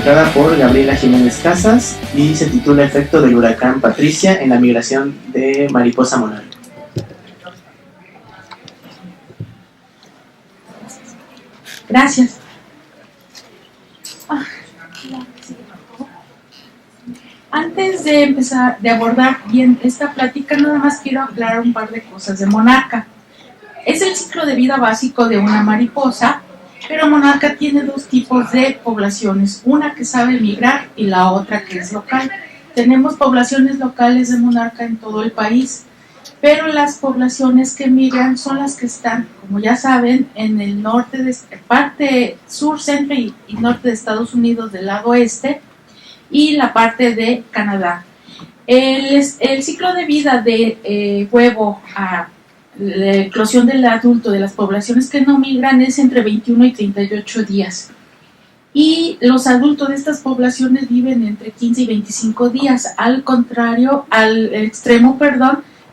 publicada por Gabriela Jiménez Casas y se titula Efecto del huracán Patricia en la migración de mariposa monarca. Gracias. Antes de empezar de abordar bien esta plática, nada más quiero aclarar un par de cosas de monarca. Es el ciclo de vida básico de una mariposa, pero monarca tiene dos tipos de poblaciones, una que sabe migrar y la otra que es local. Tenemos poblaciones locales de monarca en todo el país, pero las poblaciones que migran son las que están, como ya saben, en el norte, parte sur, centro y norte de Estados Unidos del lado oeste, y la parte de Canadá. El ciclo de vida de huevo a la eclosión del adulto de las poblaciones que no migran es entre 21 y 38 días. Y los adultos de estas poblaciones viven entre 15 y 25 días, al extremo,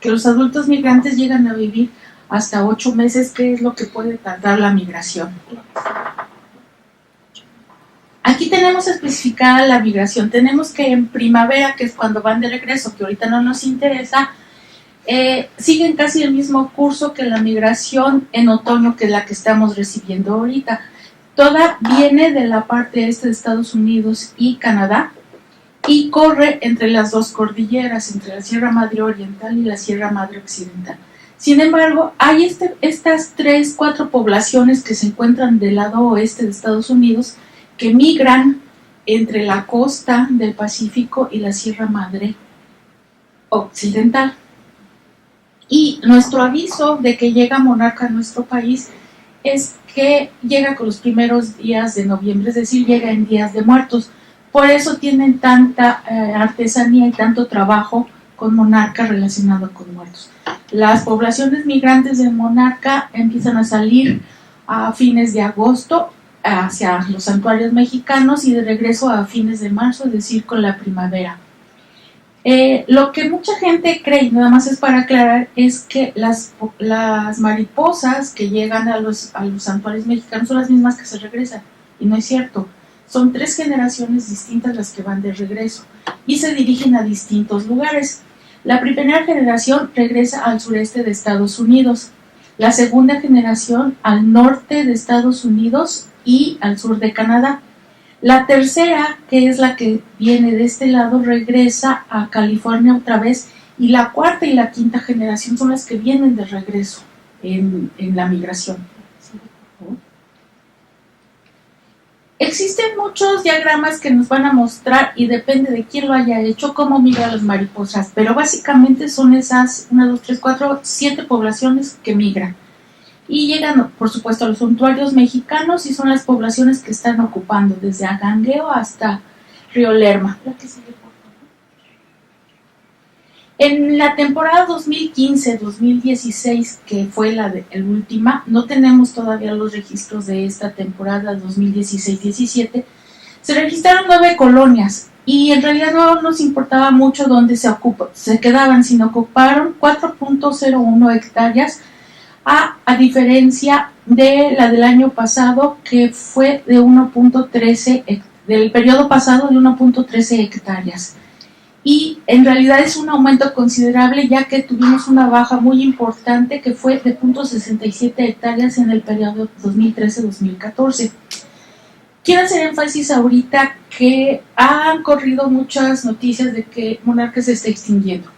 que los adultos migrantes llegan a vivir hasta 8 meses, que es lo que puede tardar la migración. Aquí tenemos especificada la migración. Tenemos que en primavera, que es cuando van de regreso, que ahorita no nos interesa, siguen casi el mismo curso que la migración en otoño, que es la que estamos recibiendo ahorita. Toda viene de la parte este de Estados Unidos y Canadá y corre entre las dos cordilleras, entre la Sierra Madre Oriental y la Sierra Madre Occidental. Sin embargo, hay estas 3-4 poblaciones que se encuentran del lado oeste de Estados Unidos que migran entre la costa del Pacífico y la Sierra Madre Occidental. Y nuestro aviso de que llega monarca a nuestro país es que llega con los primeros días de noviembre, es decir, llega en días de muertos. Por eso tienen tanta artesanía y tanto trabajo con monarca relacionado con muertos. Las poblaciones migrantes de monarca empiezan a salir a fines de agosto hacia los santuarios mexicanos y de regreso a fines de marzo, es decir, con la primavera. Lo que mucha gente cree, y nada más es para aclarar, es que las mariposas que llegan a los santuarios mexicanos son las mismas que se regresan, y no es cierto. Son 3 generaciones distintas las que van de regreso y se dirigen a distintos lugares. La primera generación regresa al sureste de Estados Unidos, la segunda generación al norte de Estados Unidos y al sur de Canadá. La tercera, que es la que viene de este lado, regresa a California otra vez, y la cuarta y la quinta generación son las que vienen de regreso en la migración. Existen muchos diagramas que nos van a mostrar, y depende de quién lo haya hecho, cómo migran las mariposas, pero básicamente son esas 1, 2, 3, 4, 7 poblaciones que migran. Y llegan, por supuesto, a los santuarios mexicanos, y son las poblaciones que están ocupando desde Agangueo hasta Río Lerma. En la temporada 2015-2016, que fue la última, no tenemos todavía los registros de esta temporada 2016-17, se registraron 9 colonias, y en realidad no nos importaba mucho dónde se quedaban, sino ocuparon 4.01 hectáreas, a diferencia de la del año pasado, que fue de 1.13, del periodo pasado de 1.13 hectáreas. Y en realidad es un aumento considerable, ya que tuvimos una baja muy importante que fue de 0.67 hectáreas en el periodo 2013-2014. Quiero hacer énfasis ahorita que han corrido muchas noticias de que monarca se está extinguiendo.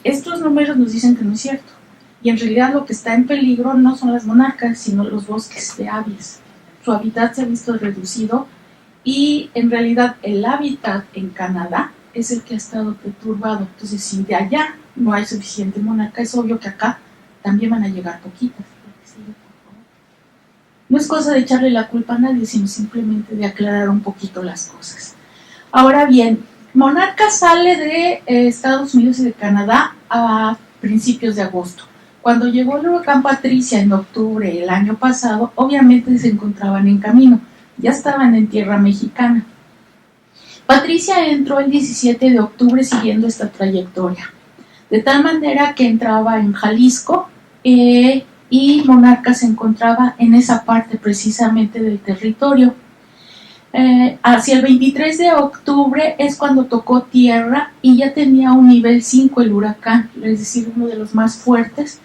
Estos números nos dicen que no es cierto. Y en realidad lo que está en peligro no son las monarcas, sino los bosques de aves. Su hábitat se ha visto reducido, y en realidad el hábitat en Canadá es el que ha estado perturbado. Entonces, si de allá no hay suficiente monarca, es obvio que acá también van a llegar poquitas. No es cosa de echarle la culpa a nadie, sino simplemente de aclarar un poquito las cosas. Ahora bien, monarca sale de Estados Unidos y de Canadá a principios de agosto. Cuando llegó el huracán Patricia en octubre el año pasado, obviamente se encontraban en camino, ya estaban en tierra mexicana. Patricia entró el 17 de octubre siguiendo esta trayectoria, de tal manera que entraba en Jalisco, y monarca se encontraba en esa parte precisamente del territorio. Hacia el 23 de octubre es cuando tocó tierra y ya tenía un nivel 5 el huracán, es decir, uno de los más fuertes,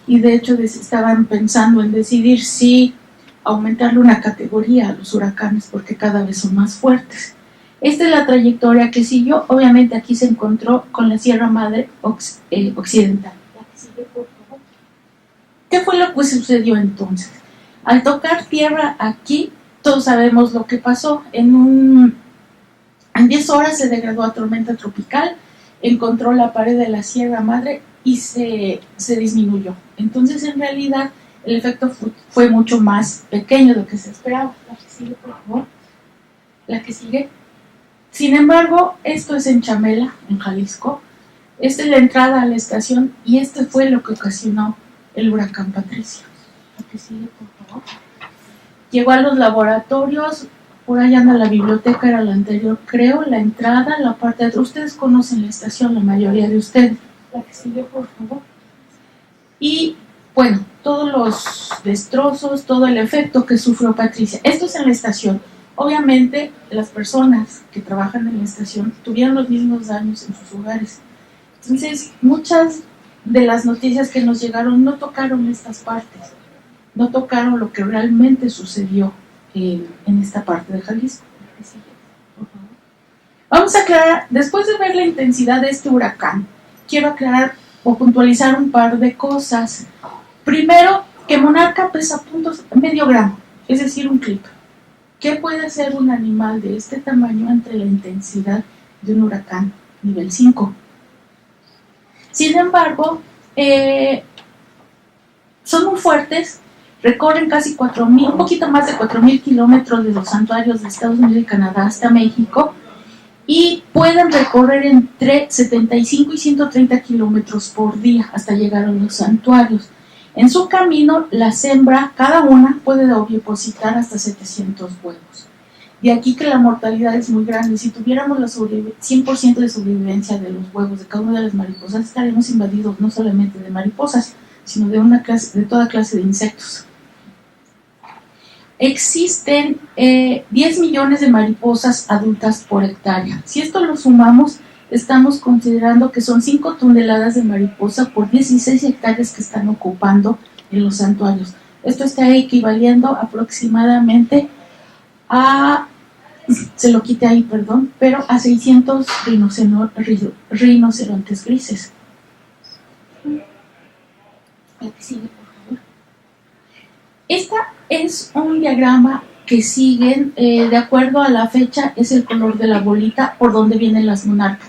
y de hecho estaban pensando en decidir si aumentarle una categoría a los huracanes porque cada vez son más fuertes. Esta es la trayectoria que siguió. Obviamente aquí se encontró con la Sierra Madre Occidental. ¿Qué fue lo que sucedió entonces? Al tocar tierra aquí, todos sabemos lo que pasó. En 10 horas se degradó a tormenta tropical, encontró la pared de la Sierra Madre y se disminuyó. Entonces, en realidad, el efecto fue mucho más pequeño de lo que se esperaba. La que sigue, por favor. La que sigue. Sin embargo, esto es en Chamela, en Jalisco. Esta es la entrada a la estación y este fue lo que ocasionó el huracán Patricia. La que sigue, por favor. Llegó a los laboratorios, por allá anda la biblioteca, era la anterior, creo, la entrada, la parte de atrás. Ustedes conocen la estación, la mayoría de ustedes. La que sigue, por favor. Y, bueno, todos los destrozos, todo el efecto que sufrió Patricia. Esto es en la estación. Obviamente, las personas que trabajan en la estación tuvieron los mismos daños en sus hogares. Entonces, muchas de las noticias que nos llegaron no tocaron estas partes, no tocaron lo que realmente sucedió en esta parte de Jalisco. Vamos a aclarar, después de ver la intensidad de este huracán, quiero aclarar o puntualizar un par de cosas. Primero, que Monarca pesa medio gramo, es decir, un clip. ¿Qué puede hacer un animal de este tamaño ante la intensidad de un huracán nivel 5? Sin embargo, son muy fuertes, recorren casi 4,000, un poquito más de 4,000 kilómetros de los santuarios de Estados Unidos y Canadá hasta México, y pueden recorrer entre 75 y 130 kilómetros por día hasta llegar a los santuarios. En su camino, la hembra, cada una, puede ovipositar hasta 700 huevos. De aquí que la mortalidad es muy grande. Si tuviéramos la 100% de sobrevivencia de los huevos de cada una de las mariposas, estaríamos invadidos no solamente de mariposas, sino de toda clase de insectos. Existen 10 millones de mariposas adultas por hectárea. Si esto lo sumamos, estamos considerando que son 5 toneladas de mariposa por 16 hectáreas que están ocupando en los santuarios. Esto está equivaliendo aproximadamente a, se lo quité ahí, perdón, pero a 600 rinocerontes grises. Esta es un diagrama que siguen, de acuerdo a la fecha, es el color de la bolita por donde vienen las monarcas.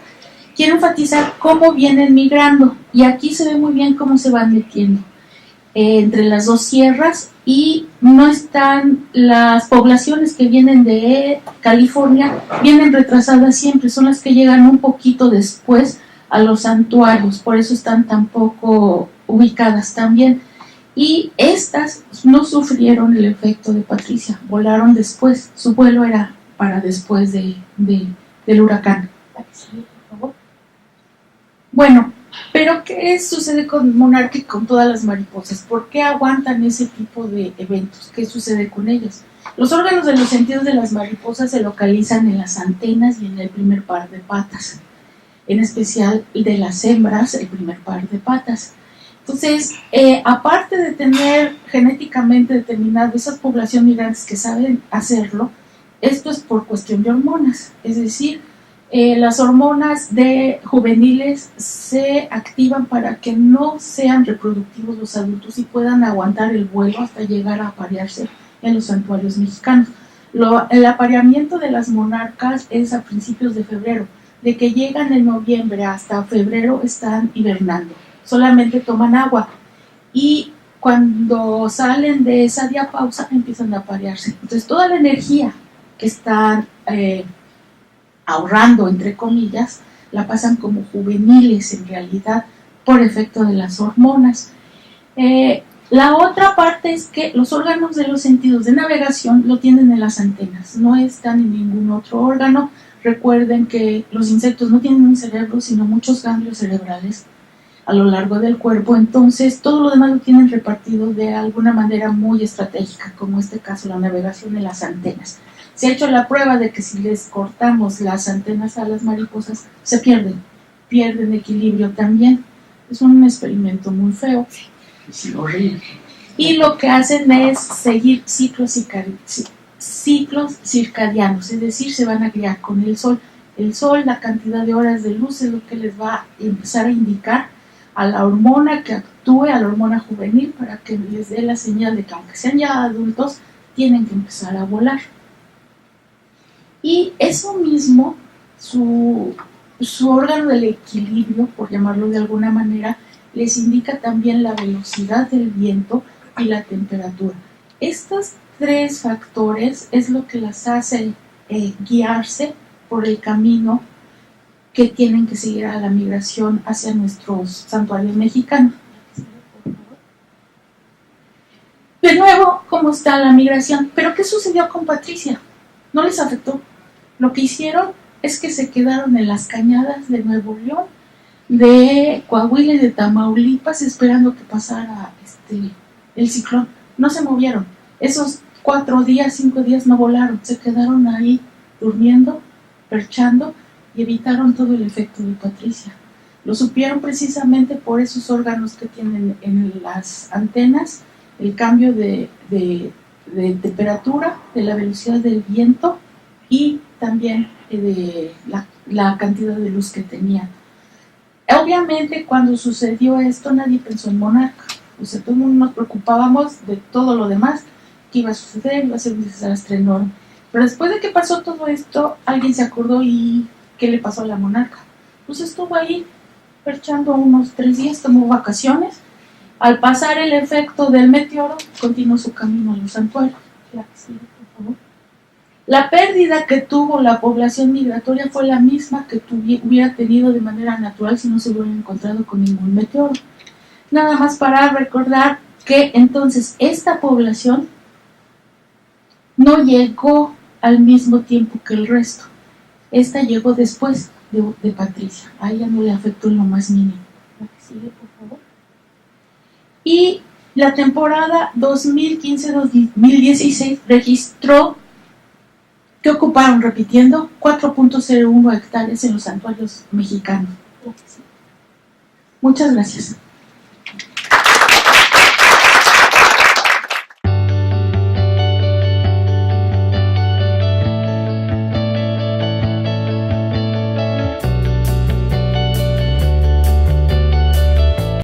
Quiero enfatizar cómo vienen migrando, y aquí se ve muy bien cómo se van metiendo entre las dos sierras, y no están las poblaciones que vienen de California, vienen retrasadas siempre, son las que llegan un poquito después a los santuarios, por eso están tan poco ubicadas también. Y estas no sufrieron el efecto de Patricia, volaron después, su vuelo era para después del huracán. Bueno, pero ¿qué sucede con Monarca y con todas las mariposas? ¿Por qué aguantan ese tipo de eventos? ¿Qué sucede con ellas? Los órganos de los sentidos de las mariposas se localizan en las antenas y en el primer par de patas, en especial de las hembras, el primer par de patas. Entonces, aparte de tener genéticamente determinado esas poblaciones migrantes que saben hacerlo, esto es por cuestión de hormonas, es decir, las hormonas de juveniles se activan para que no sean reproductivos los adultos y puedan aguantar el vuelo hasta llegar a aparearse en los santuarios mexicanos. El apareamiento de las monarcas es a principios de febrero, de que llegan en noviembre hasta febrero están hibernando. Solamente toman agua y cuando salen de esa diapausa empiezan a aparearse. Entonces toda la energía que están ahorrando, entre comillas, la pasan como juveniles en realidad por efecto de las hormonas. La otra parte es que los órganos de los sentidos de navegación lo tienen en las antenas, no están en ningún otro órgano. Recuerden que los insectos no tienen un cerebro, sino muchos ganglios cerebrales a lo largo del cuerpo, entonces todo lo demás lo tienen repartido de alguna manera muy estratégica, como en este caso la navegación en las antenas. Se ha hecho la prueba de que si les cortamos las antenas a las mariposas, se pierden equilibrio también. Es un experimento muy feo. Sí, horrible. Y lo que hacen es seguir ciclos circadianos, es decir, se van a guiar con el sol. El sol, la cantidad de horas de luz es lo que les va a empezar a indicar a la hormona que actúe, a la hormona juvenil, para que les dé la señal de que aunque sean ya adultos, tienen que empezar a volar. Y eso mismo, su órgano del equilibrio, por llamarlo de alguna manera, les indica también la velocidad del viento y la temperatura. Estos 3 factores es lo que las hace guiarse por el camino que tienen que seguir a la migración hacia nuestros santuarios mexicanos. De nuevo, ¿cómo está la migración? ¿Pero qué sucedió con Patricia? No les afectó. Lo que hicieron es que se quedaron en las cañadas de Nuevo León, de Coahuila y de Tamaulipas, esperando que pasara el ciclón. No se movieron. Esos 4 días, 5 días no volaron. Se quedaron ahí durmiendo, perchando, y evitaron todo el efecto de Patricia. Lo supieron precisamente por esos órganos que tienen en las antenas, el cambio de temperatura, de la velocidad del viento y también de la cantidad de luz que tenían. Obviamente, cuando sucedió esto, nadie pensó en Monarca. O sea, todo el mundo nos preocupábamos de todo lo demás que iba a suceder, iba a ser un desastre enorme. Pero después de que pasó todo esto, alguien se acordó y ¿qué le pasó a la Monarca? Pues estuvo ahí perchando unos 3 días, tomó vacaciones. Al pasar el efecto del meteoro, continuó su camino a los santuarios. Por favor. La pérdida que tuvo la población migratoria fue la misma que hubiera tenido de manera natural si no se hubiera encontrado con ningún meteoro. Nada más para recordar que entonces esta población no llegó al mismo tiempo que el resto. Esta llegó después de Patricia. A ella no le afectó en lo más mínimo. La que sigue, por favor. Y la temporada 2015-2016 registró que ocuparon, repitiendo, 4.01 hectáreas en los santuarios mexicanos. Muchas gracias.